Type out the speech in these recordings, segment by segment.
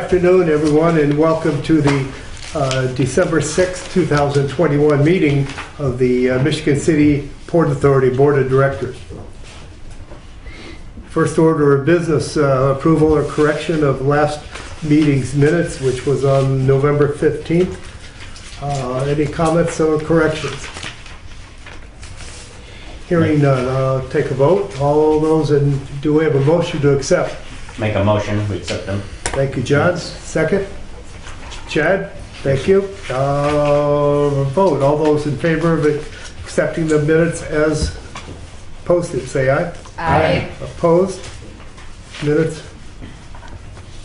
afternoon, everyone, and welcome to the December 6, 2021 meeting of the Michigan City Port Authority Board of Directors. First order of business, approval or correction of last meeting's minutes, which was on November 15th. Any comments or corrections? Hearing none, I'll take a vote. All those in, do we have a motion to accept? Make a motion, we accept them. Thank you, John. Second? Chad? Thank you. Vote. All those in favor of accepting the minutes as posted, say aye. Aye. Opposed? Minutes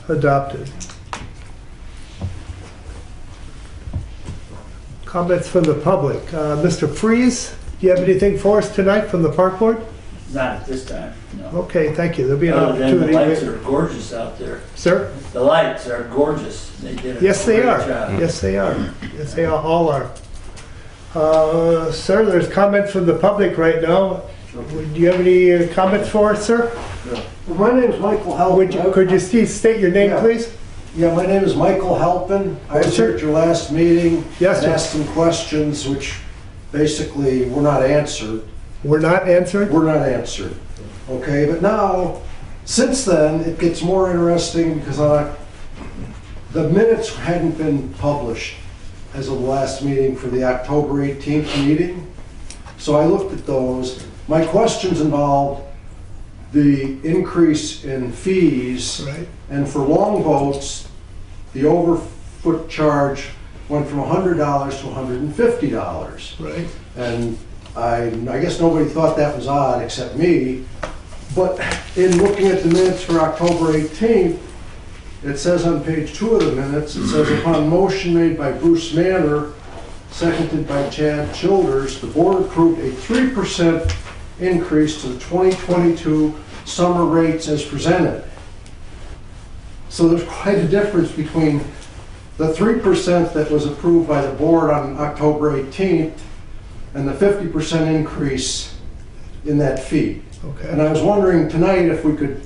adopted. Comments from the public. Mr. Freeze, do you have anything for us tonight from the Park Board? Not at this time, no. Okay, thank you. There'll be an Other than the lights opportunity. are gorgeous out there. Sir? The lights are gorgeous. They did a Yes, they great are. job. Yes, they are. Yes, they all are. Sir, there's comments from the public right now. Do you have any comments for us, sir? My name is Michael Halpin. Could you state your name, Yeah. please? Yeah, my name is Michael Halpin. I was here at your last meeting. Yes, and sir. asked some questions which basically were not answered. We're not answering? Were not answered. Okay, but now, since then, it gets more interesting because the minutes hadn't been published as of the last meeting for the October 18th meeting. So I looked at those. My questions involved the increase in fees. Right. And for long boats, the overfoot charge went from $100 to $150. Right. And I guess nobody thought that was odd except me. But in looking at the minutes for October 18th, it says on page 2 of the minutes, it says upon motion made by Bruce Manor, seconded by Chad Childers, the board approved a 3% increase to the 2022 summer rates as presented. So there's quite a difference between the 3% that was approved by the board on October 18th and the 50% increase in that fee. Okay. And I was wondering tonight if we could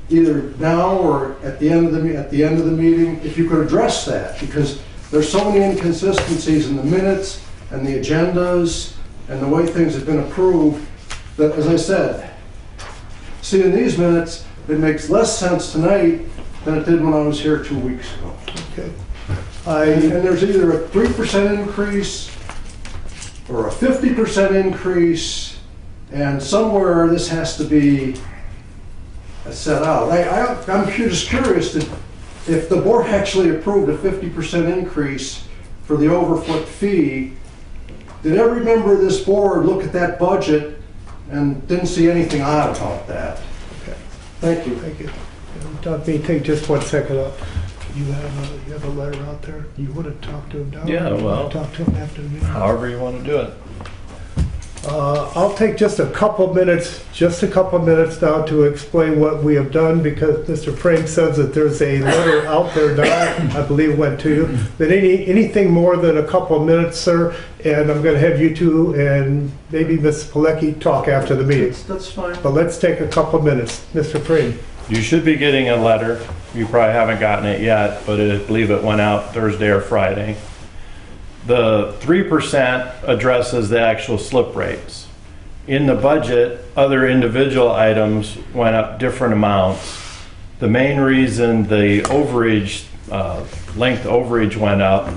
either now or at the end of the meeting, if you could address that, because there's so many inconsistencies in the minutes and the agendas and the way things have been approved that, as I said, seeing these minutes, it makes less sense tonight than it did when I was here 2 weeks ago. Okay. And there's either a 3% increase or a 50% increase, and somewhere this has to be set out. I'm just curious that if the board actually approved a 50% increase for the overfoot fee, did every member of this board look at that budget and didn't see anything odd about that? Okay. Thank you. Thank you. Let me take just 1 second. You have a letter out there. You want to talk to him now? Yeah, You wanna well, talk to him after the meeting. However you want to do it. I'll take just a couple minutes now to explain what we have done, because Mr. Frame says that there's a letter out there now, I believe went to you. But anything more than a couple of minutes, sir, and I'm going to have you two and maybe Ms. Pilecki talk after the meeting. That's fine. But let's take a couple minutes. Mr. Frame. You should be getting a letter. You probably haven't gotten it yet, but I believe it went out Thursday or Friday. The 3% addresses the actual slip rates. In the budget, other individual items went up different amounts. The main reason the overage, length overage went up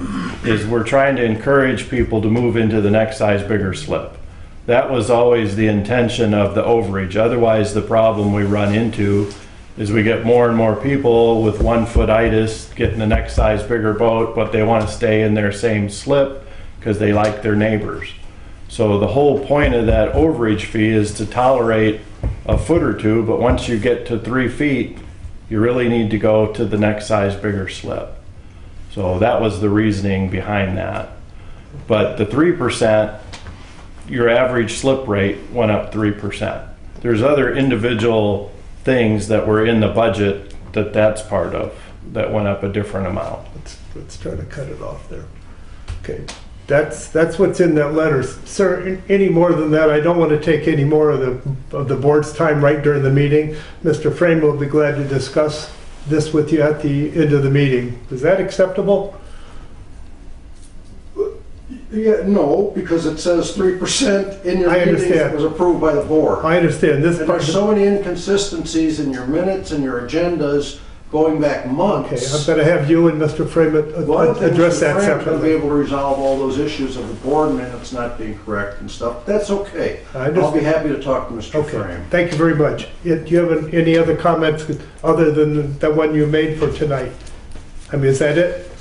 is we're trying to encourage people to move into the next size bigger slip. That was always the intention of the overage. Otherwise, the problem we run into is we get more and more people with 1 foot-itis getting the next size bigger boat, but they want to stay in their same slip because they like their neighbors. So the whole point of that overage fee is to tolerate a foot or two, but once you get to 3 feet, you really need to go to the next size bigger slip. So that was the reasoning behind that. But the 3%, your average slip rate went up 3%. There's other individual things that were in the budget that's part of, that went up a different amount. Let's try to cut it off there. Okay. That's what's in that letter. Sir, any more than that, I don't want to take any more of the board's time right during the meeting. Mr. Frame will be glad to discuss this with you at the end of the meeting. Is that acceptable? Yeah, no, because it says 3% in your I meeting understand. was approved by the board. I understand this And part. there's so many inconsistencies in your minutes and your agendas going back Okay, months. I'm gonna have you and Mr. Freeman One of the things address Mr. that Frank's gonna be separately. able to resolve all those issues of the board minutes not being correct and stuff. That's okay. I I'll be understand. happy to talk to Mr. Okay, Frame. thank you very much. Do you have any other comments other than the one you made for tonight? I mean, is that it?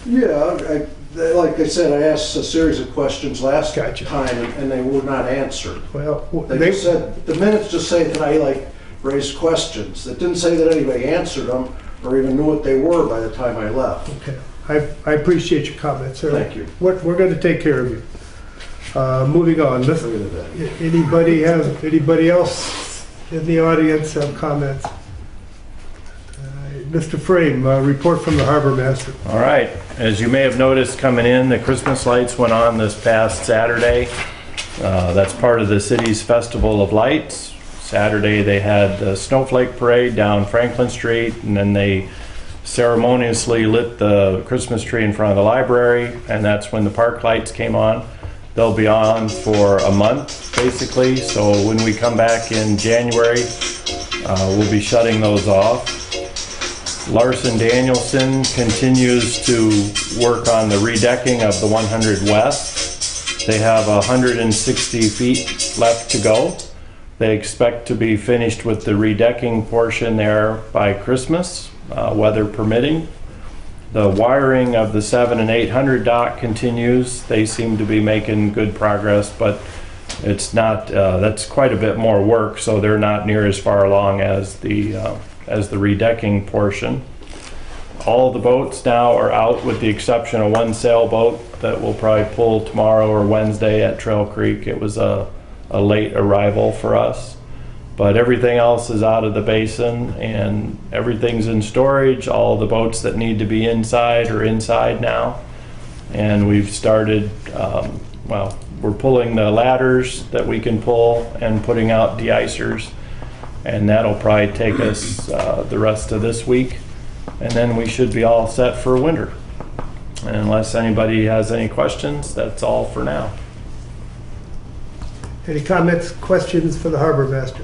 Yeah, like I said, I asked a series of questions last Gotcha. time and they were not answered. Well, They just said, the minutes just say that I raised questions. It didn't say that anybody answered them or even knew what they were by the time I left. okay. I appreciate your comments, sir. Thank you. We're going to take care of you. Moving on. Look at that. Anybody else in the audience have comments? Mr. Frame, report from the harbor master. All right, as you may have noticed coming in, the Christmas lights went on this past Saturday. That's part of the city's Festival of Lights. Saturday, they had the Snowflake Parade down Franklin Street, and then they ceremoniously lit the Christmas tree in front of the library, and that's when the park lights came on. They'll be on for a month, basically, so when we come back in January, we'll be shutting those off. Larson Danielson continues to work on the redecking of the 100 West. They have 160 feet left to go. They expect to be finished with the redecking portion there by Christmas, weather permitting. The wiring of the 700 and 800 dock continues. They seem to be making good progress, but it's not, that's quite a bit more work, so they're not near as far along as the redecking portion. All the boats now are out with the exception of one sailboat that will probably pull tomorrow or Wednesday at Trail Creek. It was a late arrival for us, but everything else is out of the basin and everything's in storage. All the boats that need to be inside are inside now, and we've started, well, we're pulling the ladders that we can pull and putting out de-icers, and that'll probably take us the rest of this week, and then we should be all set for winter. And unless anybody has any questions, that's all for now. Any comments, questions for the harbor master?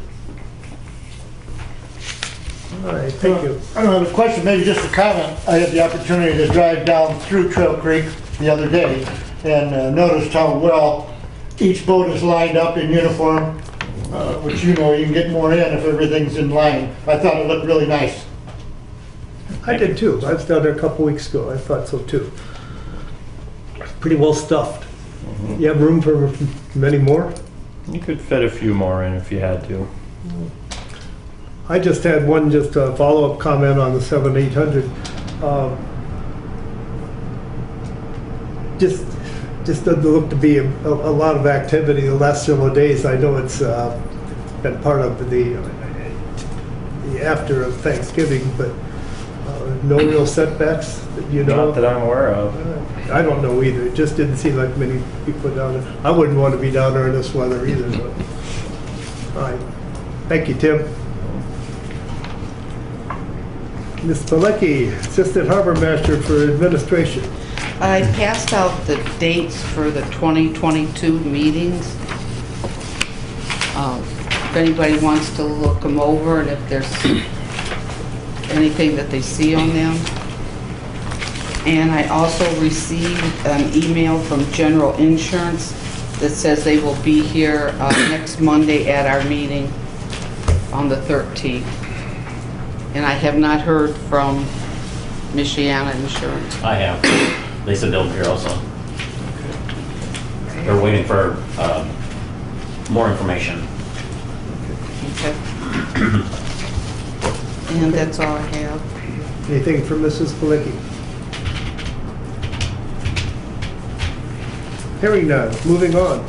All right, thank you. I don't have a question, maybe just a comment. I had the opportunity to drive down through Trail Creek the other day and noticed how well each boat is lined up in uniform, which you know you can get more in if everything's in line. I thought it looked really nice. I did too. I was down there a couple weeks ago. I thought so too. Pretty well stuffed. You have room for many more? You could fit a few more in if you had to. I just had one, just a follow-up comment on the 7-800. Just doesn't look to be a lot of activity the last several days. I know it's been part of the after of Thanksgiving, but no real setbacks that you know. Not that I'm aware of. I don't know either. It just didn't seem like many people down there. I wouldn't want to be down there in this weather either. But. All right. Thank you, Tim. Ms. Pilecki, Assistant Harbor Master for Administration. I passed out the dates for the 2022 meetings. If anybody wants to look them over and if there's anything that they see on them. And I also received an email from General Insurance that says they will be here next Monday at our meeting on the 13th. And I have not heard from Michiana Insurance. I have. They said they'll be here also. They're waiting for more information. Okay. And that's all I have. Anything from Mrs. Pilecki? Hearing none. Moving on.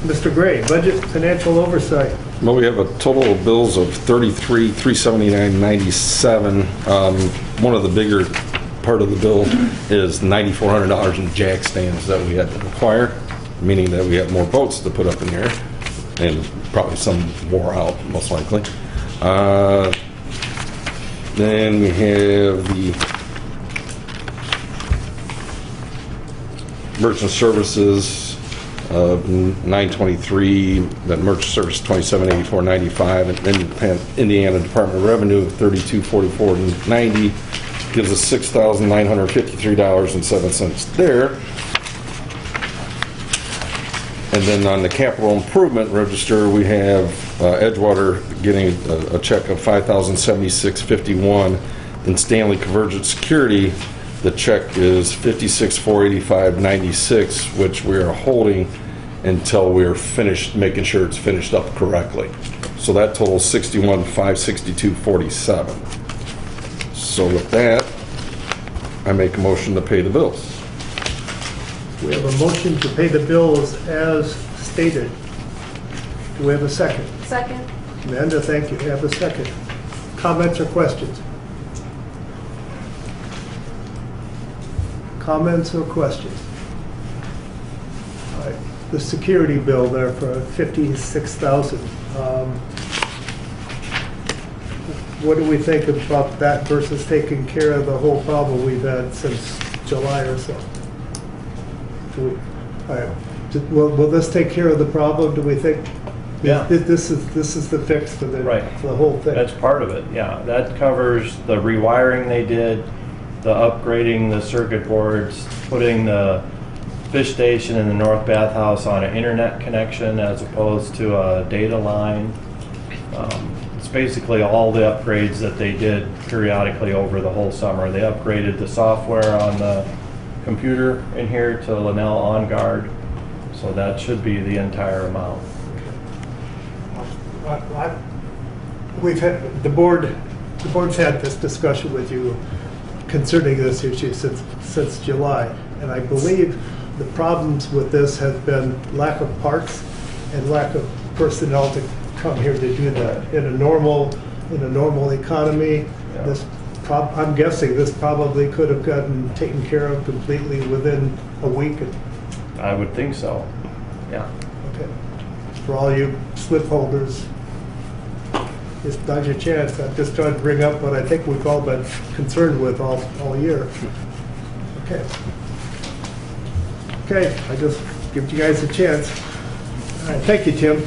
Mr. Gray, Budget Financial Oversight. Well, we have a total of bills of $33,379.97. One of the bigger part of the bill is $9,400 in jack stands that we had to acquire, meaning that we have more boats to put up in here, and probably some wore out, most likely. Then we have the merchant services of 923, that merchant service 2784.95, and then Indiana Department of Revenue 3244.90 gives us $6,953.07 there. And then on the capital improvement register, we have Edgewater getting a check of $5,076.51. Then Stanley Convergent Security, the check is $56,485.96, which we are holding until we're finished, making sure it's finished up correctly. So that totals $61,562.47. So with that, I make a motion to pay the bills. We have a motion to pay the bills as stated. Do we have a second? Second. Amanda, thank you. Have a second. Comments or questions? Comments or questions? All right. The security bill there for $56,000. What do we think about that versus taking care of the whole problem we've had since July or so? All right. Will this take care of the problem, do we think? Yeah. This is the fix for the, Right. for the whole thing? That's part of it, yeah. That covers the rewiring they did, the upgrading the circuit boards, putting the fish station in the North Bathhouse on an internet connection as opposed to a data line. It's basically all the upgrades that they did periodically over the whole summer. They upgraded the software on the computer in here to Linnell On Guard, so that should be the entire amount. We've had, the board's had this discussion with you concerning this issue since July, and I believe the problems with this have been lack of parts and lack of personnel to come here to do that. In a normal economy, Yeah. I'm guessing this probably could have gotten taken care of completely within a week. I would think so, yeah. Okay. For all you slip holders, it's not your chance. I'm just trying to bring up what I think we've all been concerned with all year. Okay. Okay, I just give you guys a chance. All right, thank you, Tim.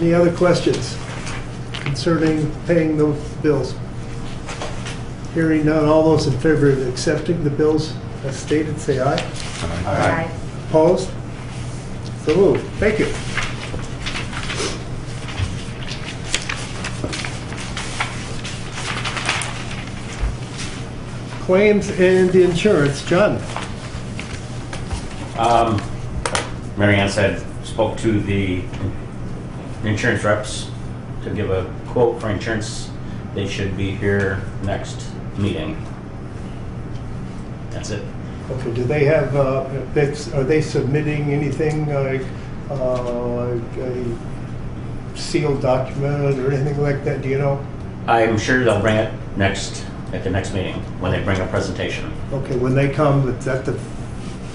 Any other questions concerning paying those bills? Hearing none, all those in favor of accepting the bills as stated, say aye. Aye. Opposed? So moved. Thank you. Claims and insurance. John? Mary Ann said, spoke to the insurance reps to give a quote for insurance. They should be here next meeting. That's it. Okay, do they have, are they submitting anything like a sealed document or anything like that? Do you know? I'm sure they'll bring it at the next meeting when they bring a presentation. Okay, when they come, it's at the,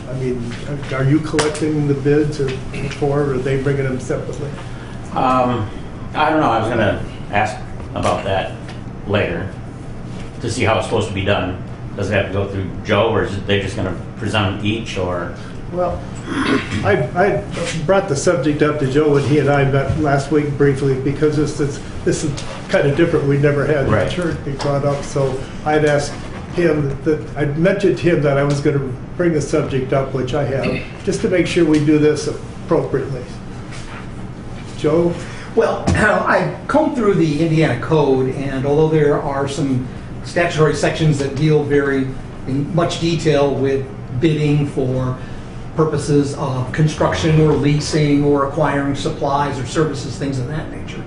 I mean, are you collecting the bids or are they bringing them separately? I don't know. I was gonna ask about that later to see how it's supposed to be done. Does it have to go through Joe, or is they just gonna present them each, or? Well, I brought the subject up to Joe when he and I met last week briefly because this is kind of different. We'd never had Right. insurance be brought up, so I'd asked him I'd mentioned to him that I was going to bring the subject up, which I have, just to make sure we do this appropriately. Joe? Well, I combed through the Indiana code, and although there are some statutory sections that deal very in much detail with bidding for purposes of construction or leasing or acquiring supplies or services, things of that nature,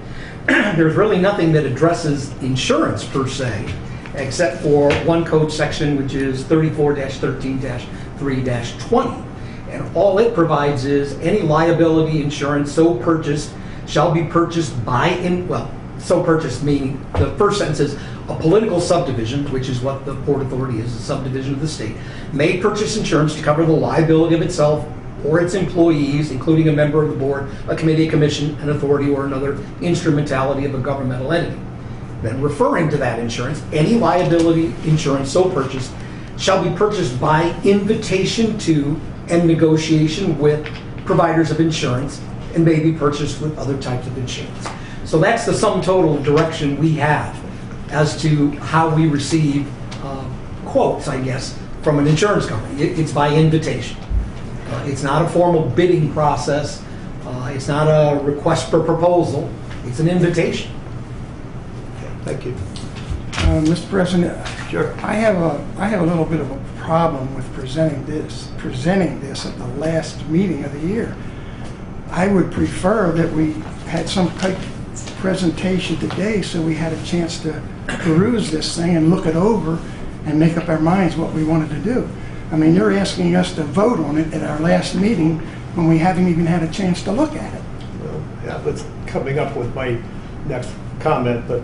there's really nothing that addresses insurance per se, except for one code section, which is 34-13-3-20. And all it provides is any liability insurance so purchased shall be purchased so purchased meaning the first sentence is a political subdivision, which is what the Port Authority is, a subdivision of the state, may purchase insurance to cover the liability of itself or its employees, including a member of the board, a committee, a commission, an authority, or another instrumentality of a governmental entity. then referring to that insurance, any liability insurance so purchased shall be purchased by invitation to and negotiation with providers of insurance and may be purchased with other types of insurance. So that's the sum total direction we have as to how we receive quotes, I guess, from an insurance company. It's by invitation. It's not a formal bidding process. It's not a request for proposal. It's an invitation. Thank you. Mr. President, Sure. I have a little bit of a problem with presenting this at the last meeting of the year. I would prefer that we had some type of presentation today so we had a chance to peruse this thing and look it over and make up our minds what we wanted to do. I mean, you're asking us to vote on it at our last meeting when we haven't even had a chance to look at it. Well, yeah, that's coming up with my next comment, but,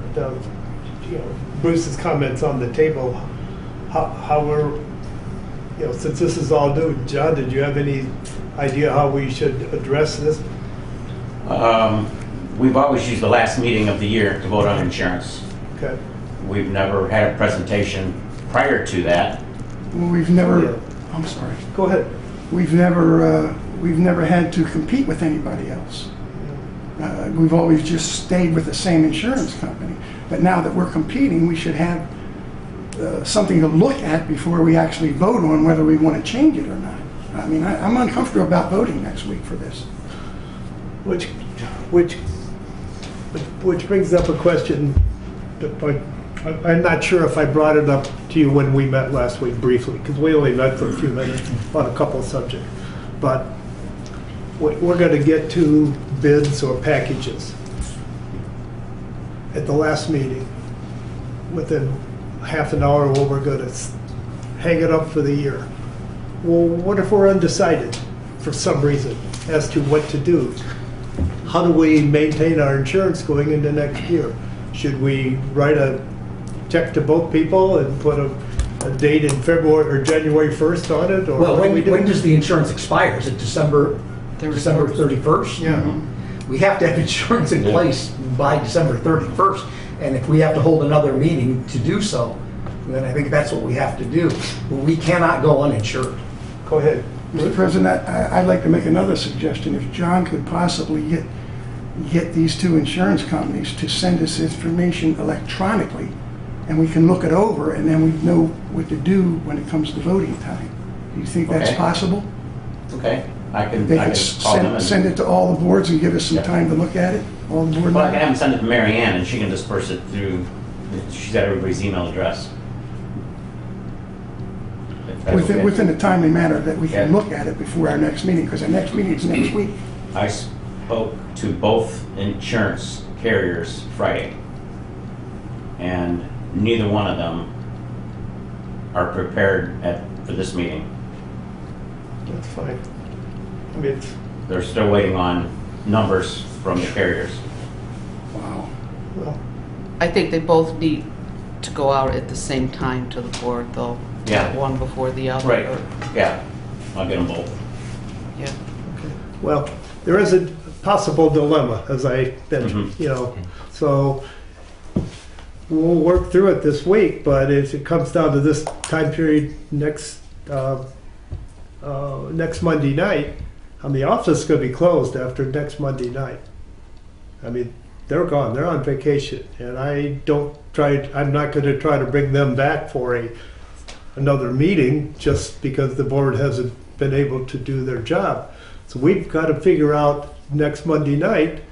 Bruce's comments on the table, how we're, since this is all new, John, did you have any idea how we should address this? We've always used the last meeting of the year to vote on insurance. Okay. We've never had a presentation prior to that. Well, we've never, Yeah. I'm sorry, Go ahead. we've never had to compete with anybody else. We've always just stayed with the same insurance company. But now that we're competing, we should have something to look at before we actually vote on whether we want to change it or not. I mean, I'm uncomfortable about voting next week for this. Which brings up a question, but I'm not sure if I brought it up to you when we met last week briefly, because we only met for a few minutes on a couple of subjects. But we're going to get to bids or packages at the last meeting. Within half an hour, we're going to hang it up for the year. Well, what if we're undecided for some reason as to what to do? How do we maintain our insurance going into next year? Should we write a check to both people and put a date in February or January 1st on it? Or Well, what do we do? when does the insurance expire? Is it December 31st? Yeah. We have to have insurance in place by December 31st. And if we have to hold another meeting to do so, then I think that's what we have to do. We cannot go uninsured. Go ahead. Mr. President, I'd like to make another suggestion. If John could possibly get these two insurance companies to send us information electronically, and we can look it over, and then we know what to do when it comes to voting time. Do you think that's Okay. possible? Okay, I can They call could them and... send it to all the boards and give us some Yeah. time to look at it? All the board Well, I can have them members? send it to Mary Ann and she can disperse it through, she's got everybody's email address. If that's okay. Within a timely manner that we can Yeah. look at it before our next meeting, because our next meeting is next week. I spoke to both insurance carriers Friday, and neither one of them are prepared for this meeting. That's fine. I mean, They're still waiting on numbers from the carriers. Wow. well, I think they both need to go out at the same time to the board, though. Yeah. One before the other. Right, or- yeah, I'll get them both. Yeah. well, there is a possible dilemma, as I mentioned, Mhm. so we'll work through it this week, but if it comes down to this time period next Monday night, the office is going to be closed after next Monday night. I mean, they're gone, they're on vacation, and I'm not going to try to bring them back for another meeting just because the board hasn't been able to do their job. So we've got to figure out next Monday night,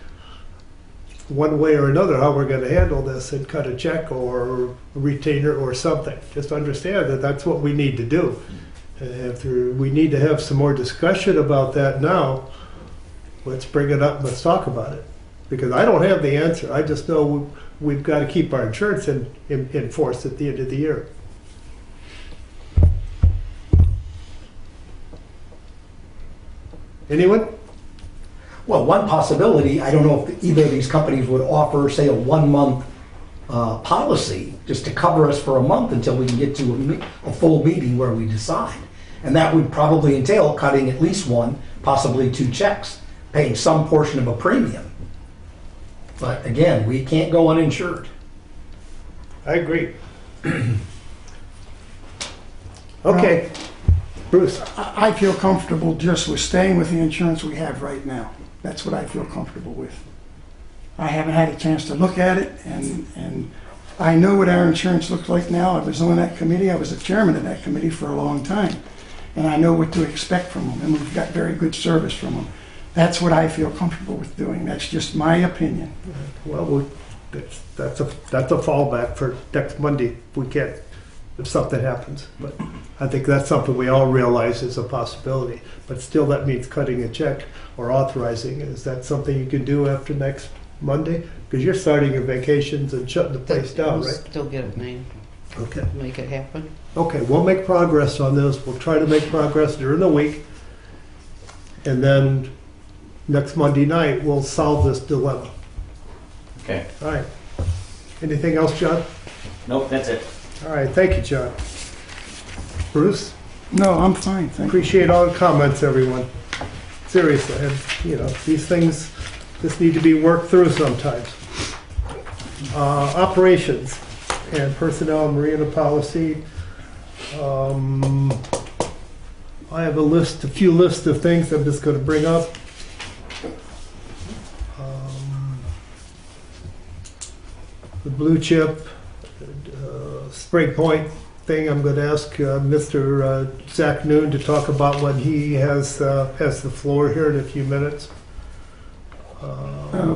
one way or another, how we're going to handle this and cut a check or a retainer or something. Just understand that that's what we need to do. If we need to have some more discussion about that now, let's bring it up and let's talk about it. Because I don't have the answer. I just know we've got to keep our insurance in force at the end of the year. Anyone? Well, one possibility, I don't know if either of these companies would offer, say, a 1-month policy just to cover us for a month until we can get to a full meeting where we decide. And that would probably entail cutting at least one, possibly 2 checks, paying some portion of a premium. But again, we can't go uninsured. I agree. Okay, Bruce. I feel comfortable just with staying with the insurance we have right now. That's what I feel comfortable with. I haven't had a chance to look at it, and I know what our insurance looks like now. I was on that committee. I was the chairman of that committee for a long time. And I know what to expect from them, and we've got very good service from them. That's what I feel comfortable with doing. That's just my opinion. Well, that's a fallback for next Monday if something happens. But I think that's something we all realize is a possibility. But still, that means cutting a check or authorizing it. Is that something you can do after next Monday? Because you're starting your vacations and shutting the place down, We'll right? Still get it made, Okay. make it happen. Okay, we'll make progress on this. We'll try to make progress during the week. And then next Monday night, we'll solve this dilemma. Okay. All right. Anything else, John? Nope, that's it. All right, thank you, John. Bruce, No, I'm fine, thank you. appreciate all the comments, everyone. Seriously, and, these things just need to be worked through sometimes. Operations and personnel and marina policy. I have a few lists of things I'm just going to bring up. The blue chip, Spring Point thing, I'm going to ask Mr. Zach Noon to talk about when he has the floor here in a few minutes.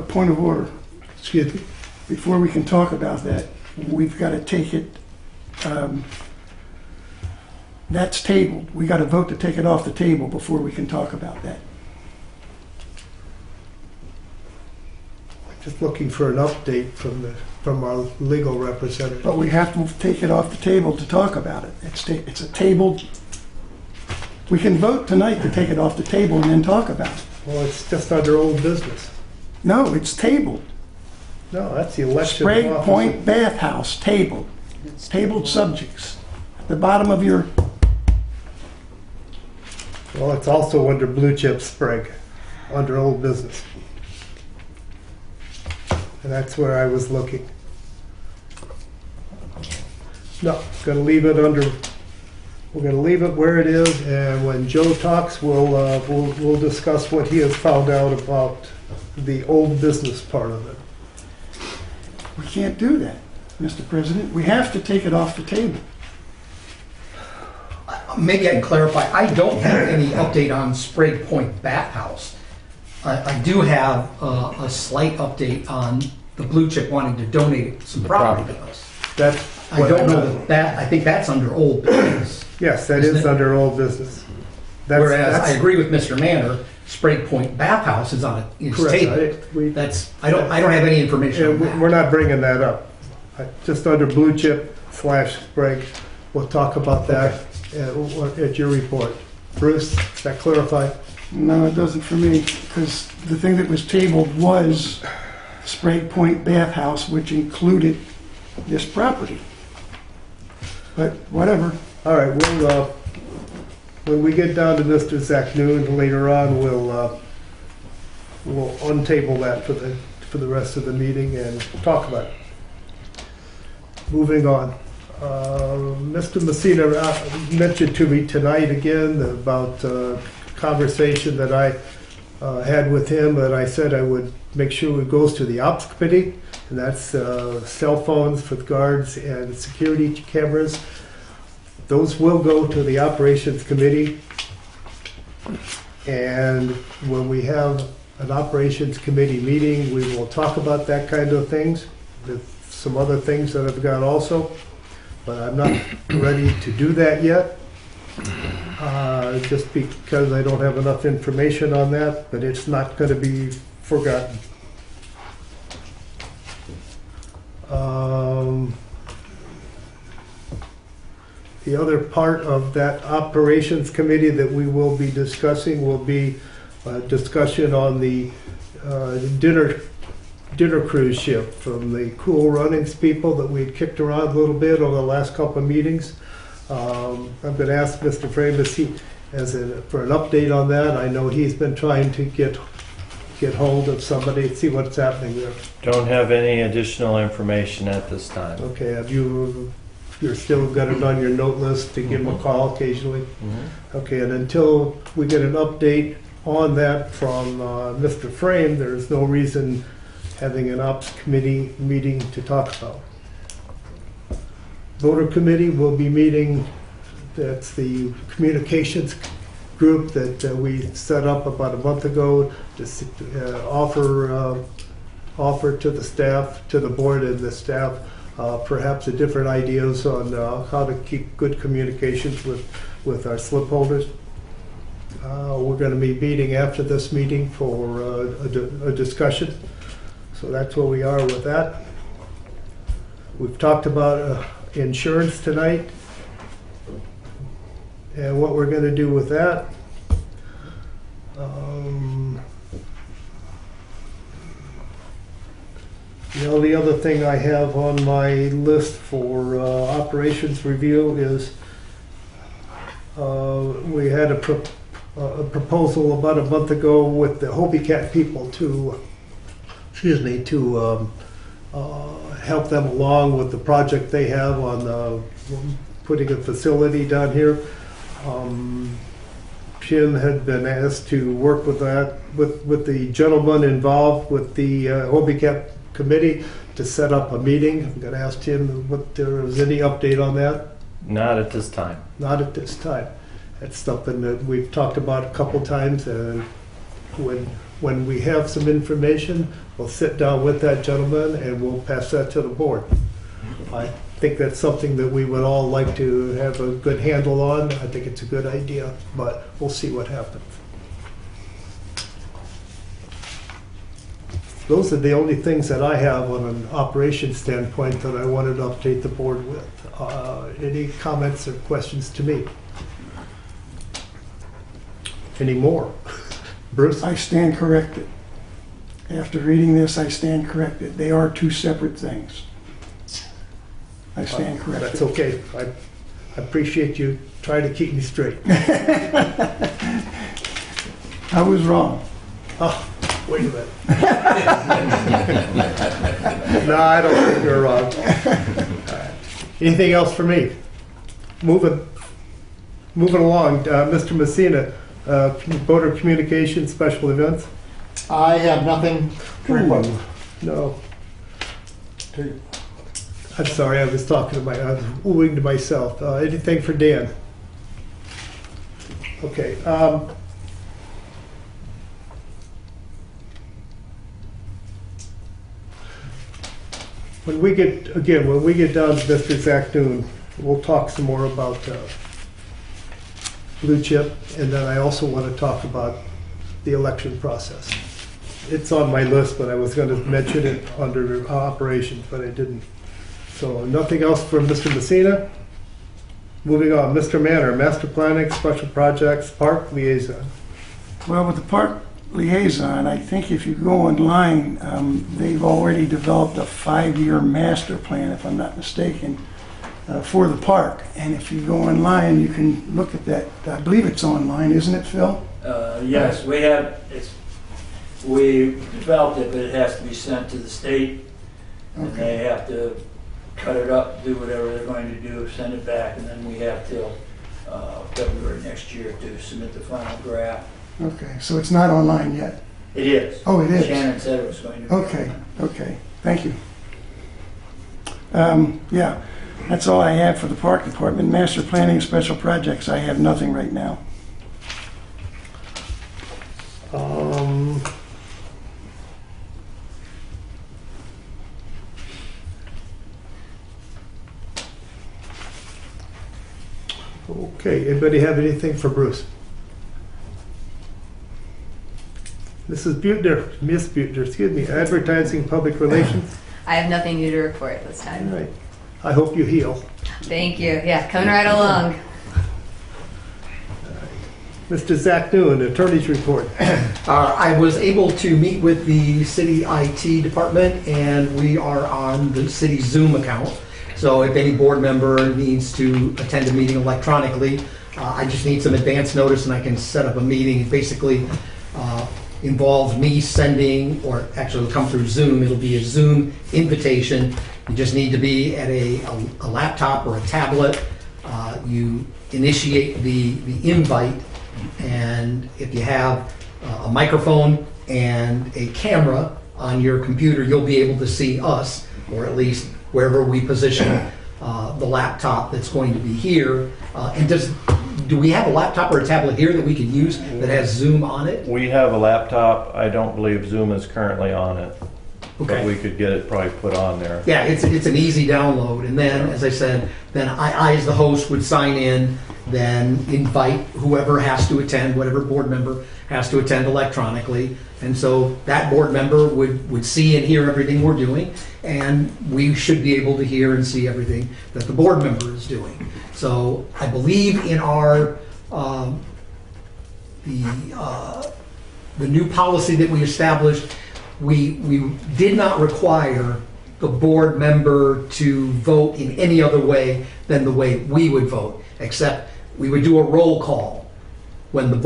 Point of order. Excuse me. Before we can talk about that, we've got to take it, that's tabled. We got to vote to take it off the table before we can talk about that. Just looking for an update from our legal representative. But we have to take it off the table to talk about it. It's a tabled, we can vote tonight to take it off the table and then talk about it. Well, it's just under old business. No, it's tabled. No, that's the election. Sprague of officer. Point Bathhouse, tabled. Tabled subjects. At the bottom of your, Well, it's also under blue chip Sprague, under old business. And that's where I was looking. No, gonna leave it under, we're gonna leave it where it is, and when Joe talks, we'll discuss what he has found out about the old business part of it. we can't do that, Mr. President. We have to take it off the table. Maybe I can clarify, I don't have any update on Sprague Point Bathhouse. I do have a slight update on the Blue Chip wanting to donate some property to us. That's I what don't know I think that's under old business. Yes, that Isn't is it? under old business. Whereas I agree with Mr. Manor, Sprague Point Bathhouse is on its Correct. table. I don't have any information on that. We're not bringing that up. Just under blue chip / Sprague, we'll talk about that at your report. Bruce, does that clarify? No, it doesn't for me, because the thing that was tabled was Sprague Point Bathhouse, which included this property. But whatever. All right, when we get down to Mr. Zach Noon later on, we'll untable that for the rest of the meeting and talk about it. Moving on. Mr. Messina mentioned to me tonight again about conversation that I had with him, and I said I would make sure it goes to the Ops Committee, and that's cell phones for the guards and security cameras. Those will go to the Operations Committee, and when we have an Operations Committee meeting, we will talk about that kind of things. There's some other things that I've got also, but I'm not ready to do that yet. Just because I don't have enough information on that, but it's not going to be forgotten. The other part of that operations committee that we will be discussing will be a discussion on the dinner cruise ship from the Cool Runnings people that we had kicked around a little bit over the last couple of meetings. I'm going to ask Mr. Frame for an update on that. I know he's been trying to get get hold of somebody, see what's happening there. Don't have any additional information at this time. Okay, you're still got it on your note list to give them a call occasionally? Okay, and until we get an update on that from Mr. Frame, there's no reason having an ops committee meeting to talk about. Voter committee will be meeting, that's the communications group that we set up about a month ago to offer to the staff, to the board and the staff, perhaps different ideas on how to keep good communications with our slip holders. We're going to be meeting after this meeting for a discussion. So that's where we are with that. We've talked about insurance tonight and what we're going to do with that. The only other thing I have on my list for operations review is we had a proposal about a month ago with the Hobie Cat people to, help them along with the project they have on putting a facility down here. Jim had been asked to work with that, with the gentleman involved with the Hobie Cat committee to set up a meeting. I'm going to ask Tim what there is any update on that. Not at this time. Not at this time. That's something that we've talked about a couple times, and when we have some information, we'll sit down with that gentleman and we'll pass that to the board. I think that's something that we would all like to have a good handle on. I think it's a good idea, but we'll see what happens. Those are the only things that I have on an operations standpoint that I wanted to update the board with. Any comments or questions to me? Any more? Bruce? I stand corrected. After reading this, I stand corrected. They are two separate things. I stand corrected. That's okay. I appreciate you trying to keep me straight. I was wrong. Oh, wait a minute. No, I don't think you're wrong. All right. Anything else for me? Moving along, Mr. Messina, voter communication special events? I have nothing to report. No. I'm sorry, I was talking to I was oohing to myself. Anything for Dan? Okay. When we get down to Mr. Zach Noon, we'll talk some more about Blue Chip, and then I also want to talk about the election process. It's on my list, but I was going to mention it under operations, but I didn't. So nothing else from Mr. Messina? Moving on, Mr. Manor, Master Planning, Special Projects, Park Liaison. Well, with the park liaison, I think if you go online, they've already developed a 5-year master plan, if I'm not mistaken, for the park. And if you go online, you can look at that. I believe it's online, isn't it, Phil? Yes, we developed it, but it has to be sent to the state, and they have to cut it up, do whatever they're going to do, send it back, and then we have till February next year to submit the final draft. Okay, so it's not online yet. It is. Oh, it is. Shannon said it was going to be. Okay, okay, thank you. Yeah, that's all I have for the park department. Master planning, special projects, I have nothing right now. Okay, anybody have anything for Bruce? Mrs. Buettner, Miss Buettner, excuse me, advertising, public relations. I have nothing new to report this All time. right. I hope you heal. Thank you. Yeah, coming right along. Mr. Zach Noon, attorney's report. I was able to meet with the city IT department, and we are on the city Zoom account. So if any board member needs to attend a meeting electronically, I just need some advance notice and I can set up a meeting. Basically, involves me sending, or actually it'll come through Zoom, it'll be a Zoom invitation. You just need to be at a laptop or a tablet. You initiate the invite, and if you have a microphone and a camera on your computer, you'll be able to see us, or at least wherever we position the laptop that's going to be here. And do we have a laptop or a tablet here that we can use that has Zoom on it? We have a laptop. I don't believe Zoom is currently on it. But Okay. we could get it probably put on there. Yeah, it's an easy download, and then, as I said, then I as the host would sign in, then invite whoever has to attend, whatever board member has to attend electronically, and so that board member would see and hear everything we're doing, and we should be able to hear and see everything that the board member is doing. So I believe in our the new policy that we established, we did not require the board member to vote in any other way than the way we would vote, except we would do a roll call when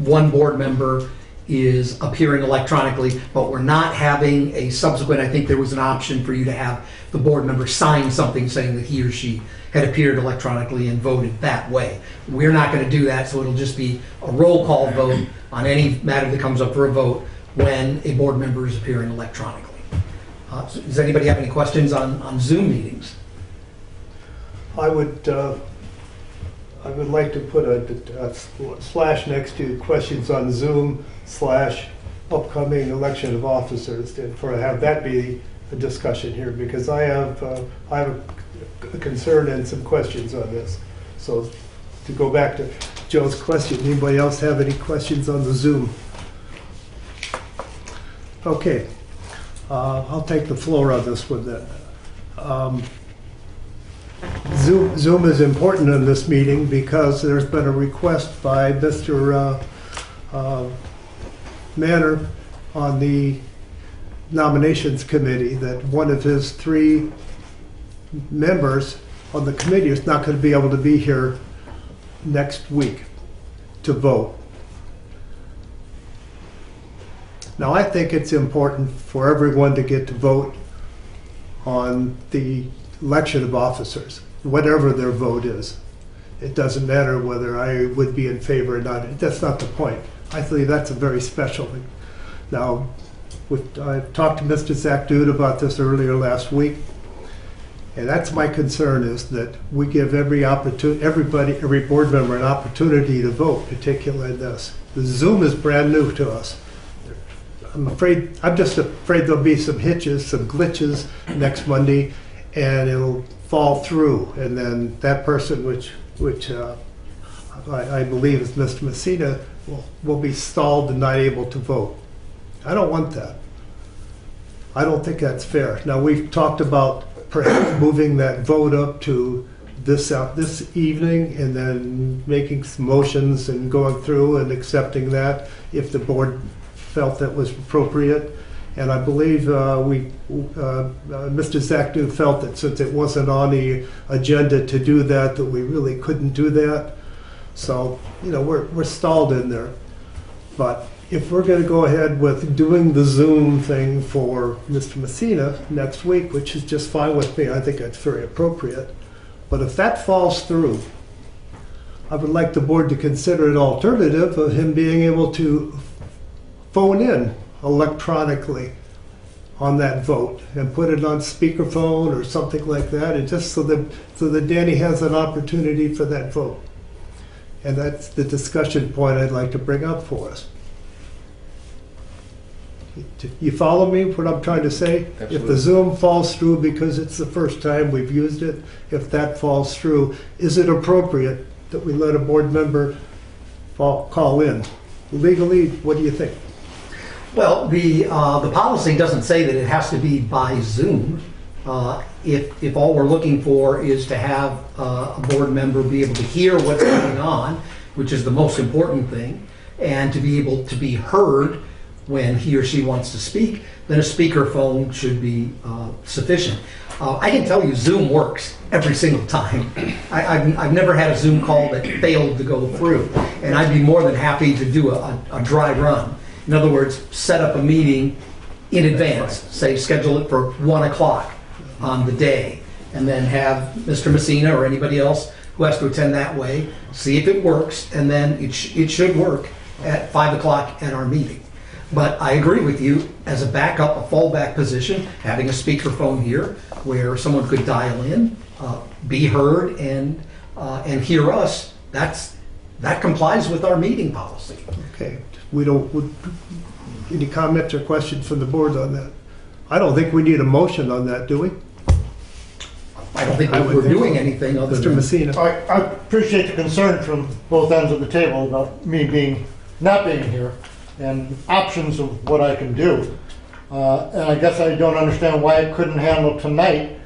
one board member is appearing electronically, but we're not having a subsequent, I think there was an option for you to have the board member sign something saying that he or she had appeared electronically and voted that way. We're not going to do that, so it'll just be a roll call vote on any matter that comes up for a vote when a board member is appearing electronically. So does anybody have any questions on Zoom meetings? I would like to put a slash next to questions on Zoom / upcoming election of officers, and have that be a discussion here, because I have a concern and some questions on this. So to go back to Joe's question, anybody else have any questions on the Zoom? Okay, I'll take the floor on this one then. Zoom is important in this meeting because there's been a request by Mr. Manor on the nominations committee that one of his 3 members on the committee is not going to be able to be here next week to vote. Now, I think it's important for everyone to get to vote on the election of officers, whatever their vote is. It doesn't matter whether I would be in favor or not. That's not the point. I think that's a very special thing. Now, I talked to Mr. Zach Dude about this earlier last week, and that's my concern, is that we give every board member an opportunity to vote, particularly in this. The Zoom is brand new to us. I'm just afraid there'll be some hitches, some glitches next Monday, and it'll fall through, and then that person, which I believe is Mr. Messina, will be stalled and not able to vote. I don't want that. I don't think that's fair. Now, we've talked about perhaps moving that vote up to this evening, and then making some motions and going through and accepting that if the board felt that was appropriate. And I believe Mr. Zakdu felt that since it wasn't on the agenda to do that we really couldn't do that. So, we're stalled in there. But if we're going to go ahead with doing the Zoom thing for Mr. Messina next week, which is just fine with me, I think that's very appropriate. But if that falls through, I would like the board to consider an alternative of him being able to phone in electronically on that vote and put it on speakerphone or something like that, and just so that Danny has an opportunity for that vote. And that's the discussion point I'd like to bring up for us. You follow me what I'm trying to say? Absolutely. If the Zoom falls through because it's the first time we've used it, if that falls through, is it appropriate that we let a board member call in? Legally, what do you think? Well, the policy doesn't say that it has to be by Zoom. If all we're looking for is to have a board member be able to hear what's going on, which is the most important thing, and to be able to be heard when he or she wants to speak, then a speakerphone should be sufficient. I can tell you Zoom works every single time. I've never had a Zoom call that failed to go through, and I'd be more than happy to do a dry run In other words, set up a meeting in advance, say schedule it for 1 o'clock on the day, and then have Mr. Messina or anybody else who has to attend that way, see if it works, and then it should work at 5 o'clock at our meeting. But I agree with you, as a backup, a fallback position, having a speakerphone here where someone could dial in, be heard, and hear us, that complies with our meeting policy. Okay, any comments or questions from the board on that? I don't think we need a motion on that, do we? I don't think I would we're think doing so. anything other Mr. than... Messina? I appreciate the concern from both ends of the table about me not being here and options of what I can do. And I guess I don't understand why I couldn't handle tonight,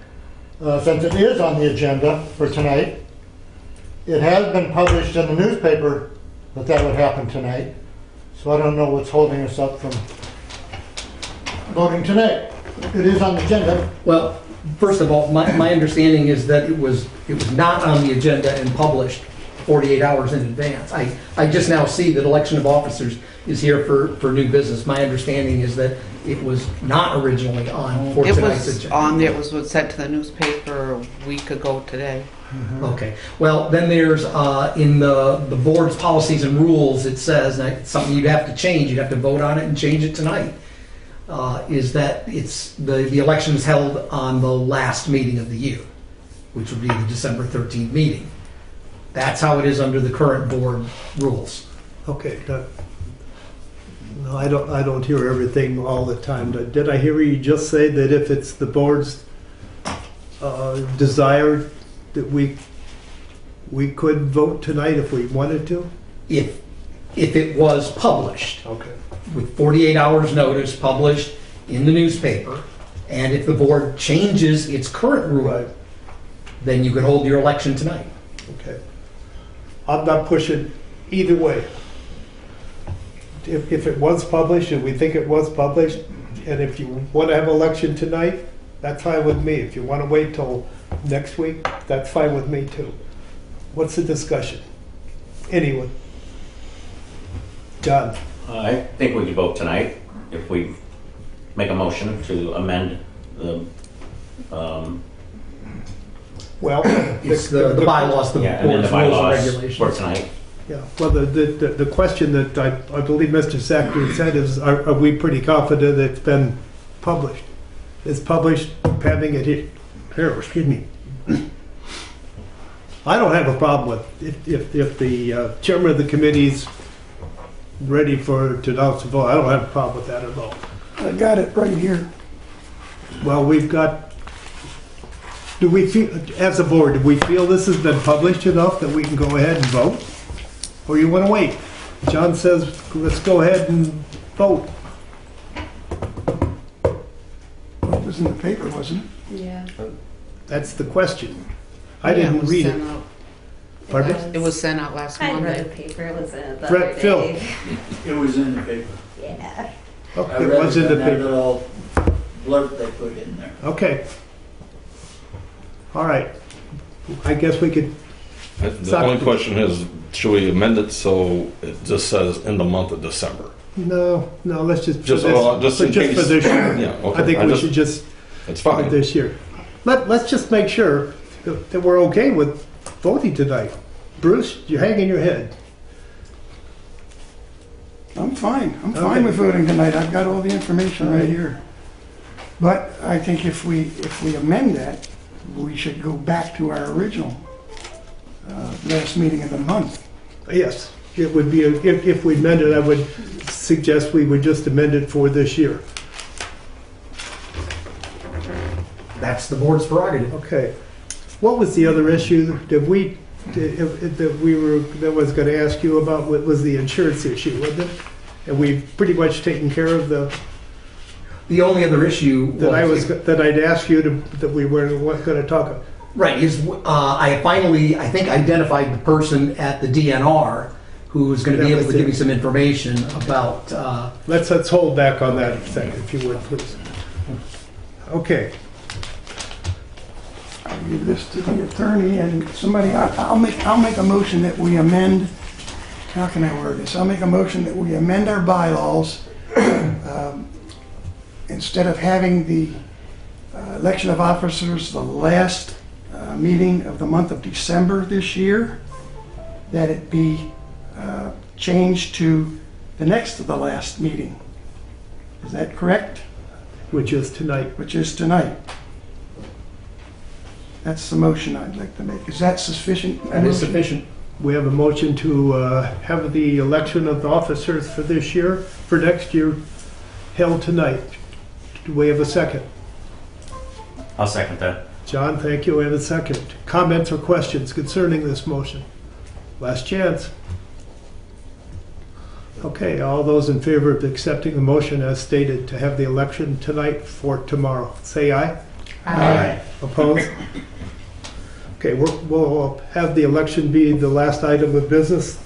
since it is on the agenda for tonight. It has been published in the newspaper that would happen tonight, so I don't know what's holding us up from voting tonight. It is on the agenda. Well, first of all, my understanding is that it was not on the agenda and published 48 hours in advance. I just now see that election of officers is here for new business. My understanding is that it was not originally on for It tonight's was agenda. on, it was sent to the newspaper a week ago today. Okay, well, then there's, in the board's policies and rules, it says, and it's something you'd have to change, you'd have to vote on it and change it tonight, is that it's, the election is held on the last meeting of the year, which would be the December 13th meeting. That's how it is under the current board rules. Okay, no, I don't hear everything all the time. Did I hear you just say that if it's the board's desire that we could vote tonight if we wanted to? If it was published, Okay. with 48 hours notice, published in the newspaper, and if the board changes its current rule, Right. then you could hold your election tonight. Okay. I'm not pushing either way. If it was published, and we think it was published, and if you want to have election tonight, that's fine with me. If you want to wait till next week, that's fine with me too. What's the discussion? Anyone? John? I think we could vote tonight if we make a motion to amend the, Well, It's the bylaws, the yeah, amend board's the rules and bylaws for regulations. tonight. yeah. Well, the question that I believe Mr. Zachary said is, are we pretty confident that it's been published? It's published, having it here, excuse me. I don't have a problem with, if the chairman of the committee's ready to announce the vote, I don't have a problem with that at all. I got it right here. Well, we've got, do we feel, as a board, do we feel this has been published enough that we can go ahead and vote? Or you want to wait? John says, let's go ahead and vote. It was in the paper, wasn't it? Yeah. That's the question. I didn't read it. Pardon? It was sent out last I read Monday. the paper, it was in the Brett, other Phil. day. It was in the paper. Yeah. I Okay, read it was in the that paper. little blurb they put in there. Okay. All right. I guess we could, The only question is, should we amend it so it just says in the month of December? no, let's just, Just in for case. this year. Yeah, okay. I think we should just It's do it fine. this year. Let's just make sure that we're okay with voting tonight. Bruce, you're hanging your head. I'm fine. I'm Okay. fine with voting tonight. I've got all the information right here. But I think if we amend that, we should go back to our original last meeting of the month. Yes, it would be, if we amend it, I would suggest we would just amend it for this year. That's the board's prerogative. Okay. What was the other issue that that was going to ask you about? What was the insurance issue, wasn't it? And we've pretty much taken care of The only other issue that I'd ask you that we weren't going to talk about. right, is I finally, I think, identified the person at the DNR who's going to be That able to was give it. me some information about, Let's hold back on that a second, if you would, please. Okay. I'll give this to the attorney and somebody, I'll make a motion that we amend how can I word this? I'll make a motion that we amend our bylaws. Instead of having the election of officers the last meeting of the month of December this year, that it be changed to the next to the last meeting. Is that correct? Which is tonight. Which is tonight. That's the motion I'd like to make. Is that sufficient? That is sufficient. We have a motion to have the election of the officers for this year, for next year, held tonight. Do we have a second? I'll second that. John, thank you. We have a second. Comments or questions concerning this motion? Last chance. Okay, all those in favor of accepting the motion as stated to have the election tonight for tomorrow, say aye. Aye. Opposed? Okay, we'll have the election be the last item of business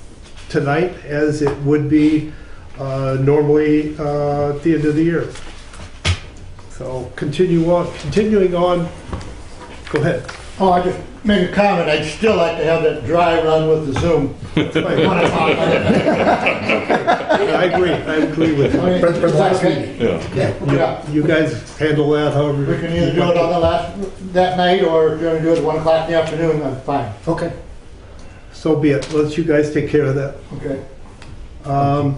tonight, as it would be normally at the end of the year. So continuing on, go ahead. Oh, I just make a comment. I'd still like to have that dry run with the Zoom. I agree with you. For the last meeting. Yeah. You guys handle that however. We can either do it on the that night, or if you're gonna do it at 1 o'clock in the afternoon, then fine. Okay. So be it. Let you guys take care of that. Okay. We're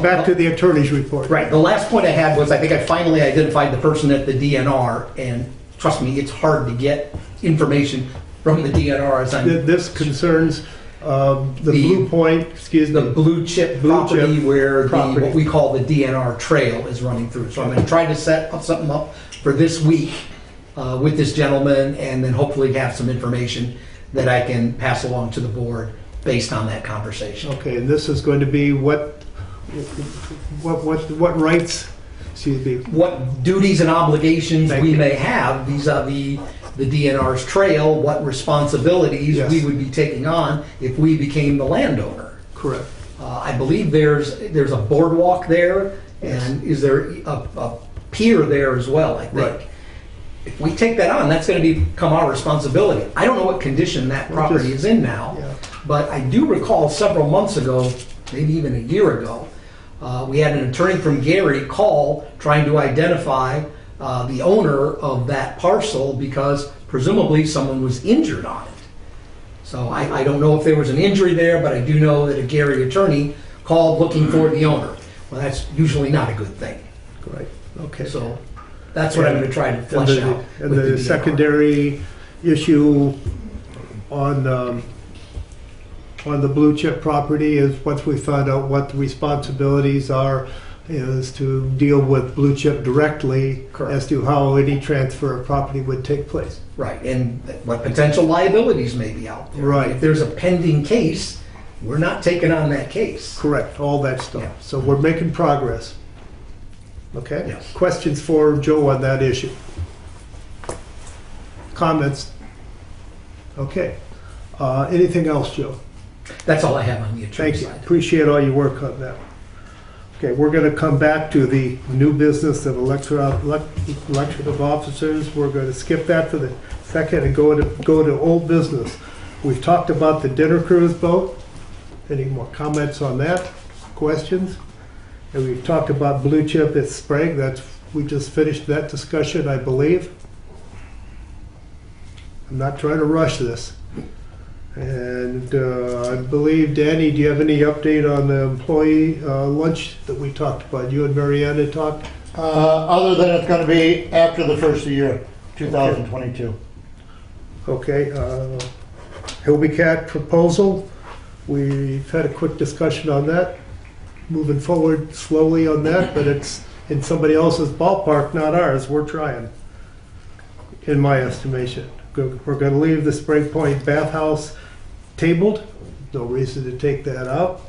back to the attorney's report. Right, the last point I had was I think I finally identified the person at the DNR, and trust me, it's hard to get information from the DNR as I'm... This concerns the Blue Point, excuse me. The blue chip Blue property chip where property. what we call the DNR trail is running through. So I'm going to try to set something up for this week with this gentleman, and then hopefully have some information that I can pass along to the board based on that conversation. Okay, and this is going to be what rights, excuse me, What duties and obligations Thank we you. may have vis-a-vis the DNR's trail, what responsibilities Yes. we would be taking on if we became the landowner. correct. I believe there's a boardwalk there, and is there a pier there as well, I think. Right. If we take that on, that's going to become our responsibility. I don't know what condition that Well, property just- is in now, yeah. but I do recall several months ago, maybe even a year ago, we had an attorney from Gary call trying to identify the owner of that parcel because presumably someone was injured on it. So I don't know if there was an injury there, but I do know that a Gary attorney called looking for the owner. Well, that's usually not a good thing. Right, okay. So that's what I'm going to try to And flesh out. And with the DNR. secondary issue on the blue chip property is, once we find out what the responsibilities are, is to deal with blue chip directly Correct. as to how any transfer of property would take place. Right, and what potential liabilities may be out there. Right. If there's a pending case, we're not taking on that case. Correct, all that stuff. Yeah. So we're making progress. Okay? Yes. Questions for Joe on that issue? Comments? Okay. Anything else, Joe? That's all I have on the attorney Thank you. side. Appreciate all your work on that. Okay, we're going to come back to the new business of election of officers. We're going to skip that for the second and go to old business. We've talked about the dinner cruise boat. Any more comments on that? Questions? And we've talked about blue chip at Sprague. We just finished that discussion, I believe. I'm not trying to rush this. And I believe, Danny, do you have any update on the employee lunch that we talked about? You and Marianne had talked? Other than it's gonna be after the first of the year, 2022. Okay. Hilby Cat proposal. We've had a quick discussion on that. Moving forward slowly on that, but it's in somebody else's ballpark, not ours. We're trying, in my estimation. We're going to leave the Spring Point bathhouse tabled. No reason to take that out.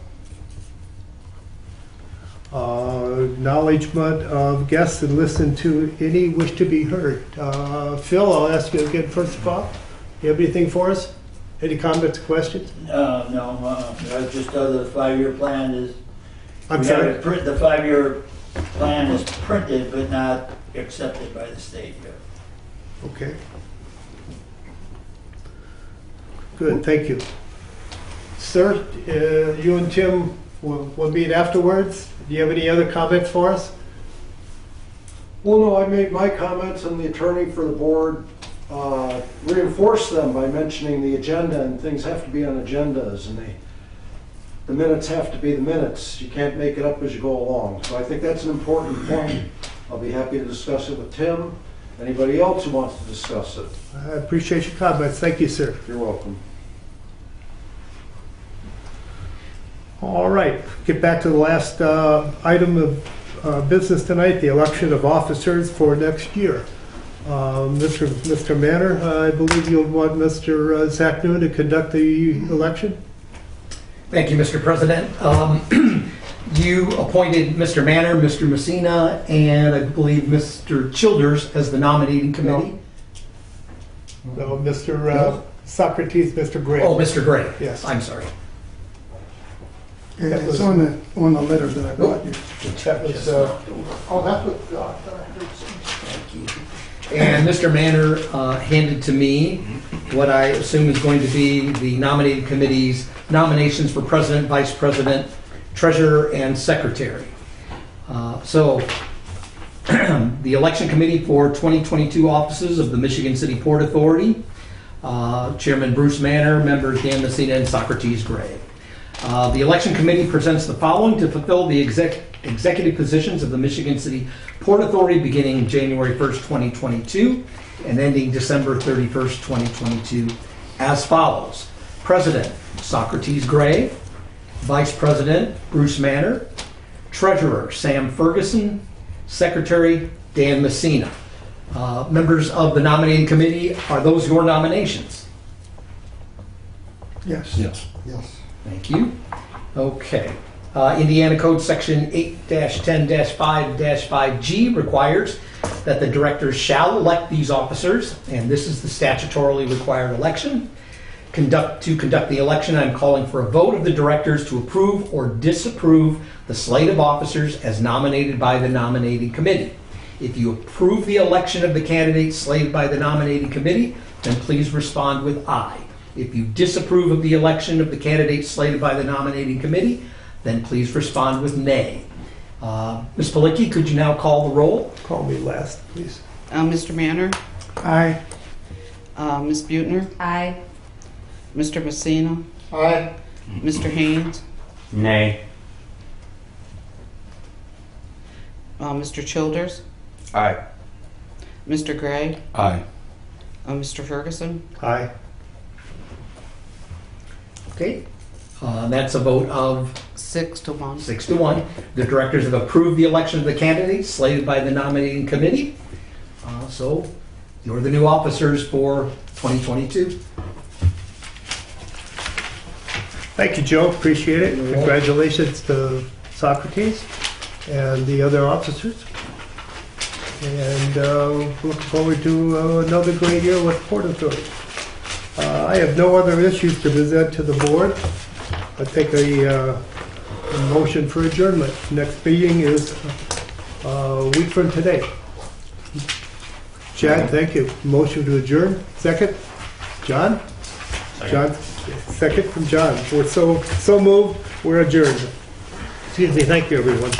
Acknowledgement of guests and listen to any wish to be heard. Phil, I'll ask you again first of all. You have anything for us? Any comments, questions? No, just the 5-year plan is. I'm we have sorry? it the 5-year plan is printed but not accepted by the state yet. Okay. Good, thank you. sir. You and Tim will meet afterwards. Do you have any other comments for us? Well, no, I made my comments, and the attorney for the board reinforced them by mentioning the agenda, and things have to be on agendas, and the minutes have to be the minutes. You can't make it up as you go along. So I think that's an important point. I'll be happy to discuss it with Tim, anybody else who wants to discuss it. I appreciate your comments. Thank you, sir. You're welcome. All right, get back to the last item of business tonight, the election of officers for next year. Mr. Manor, I believe you'll want Mr. Zach Noon to conduct the election? Thank you, Mr. President. You appointed Mr. Manor, Mr. Messina, and I believe Mr. Childers as the nominating committee. No, Mr. Socrates, Mr. Gray. Oh, Mr. Gray. Yes. I'm sorry. It's on the letter that I brought you. That was, Oh, that's what, And Mr. Manor handed to me what I assume is going to be the nominating committee's nominations for president, vice president, treasurer, and secretary. So the election committee for 2022 offices of the Michigan City Port Authority, Chairman Bruce Manor, members Dan Messina and Socrates Gray. The election committee presents the following to fulfill the executive positions of the Michigan City Port Authority beginning January 1st, 2022 and ending December 31st, 2022 as follows. President, Socrates Gray. Vice President, Bruce Manor. Treasurer, Sam Ferguson. Secretary, Dan Messina. Members of the nominating committee, are those your nominations? Yes. Yes. yes. Thank you. Okay. Indiana Code Section 8-10-5-5G requires that the directors shall elect these officers, and this is the statutorily required election. To conduct the election, I'm calling for a vote of the directors to approve or disapprove the slate of officers as nominated by the nominating committee. If you approve the election of the candidates slated by the nominating committee, then please respond with aye. If you disapprove of the election of the candidates slated by the nominating committee, then please respond with nay. Ms. Palicki, could you now call the roll? call me last, please. Mr. Manor, Aye. Ms. Butner, Aye. Mr. Messina, Aye. Mr. Haynes, Nay. Mr. Childers, Aye. Mr. Gray, Aye. Mr. Ferguson. Aye. Okay. That's a vote of 6-1. 6-1. The directors have approved the election of the candidates slated by the nominating committee. So you're the new officers for 2022. Thank you, Joe. Appreciate it. You're welcome. Congratulations to Socrates and the other officers. And looking forward to another great year with Port Authority. I have no other issues to present to the board. I take a motion for adjournment. Next meeting is a week from today. Chad, thank you. Motion to adjourn. Second? John? John, second from John. We're so moved, we're adjourned. Excuse me, thank you, everyone.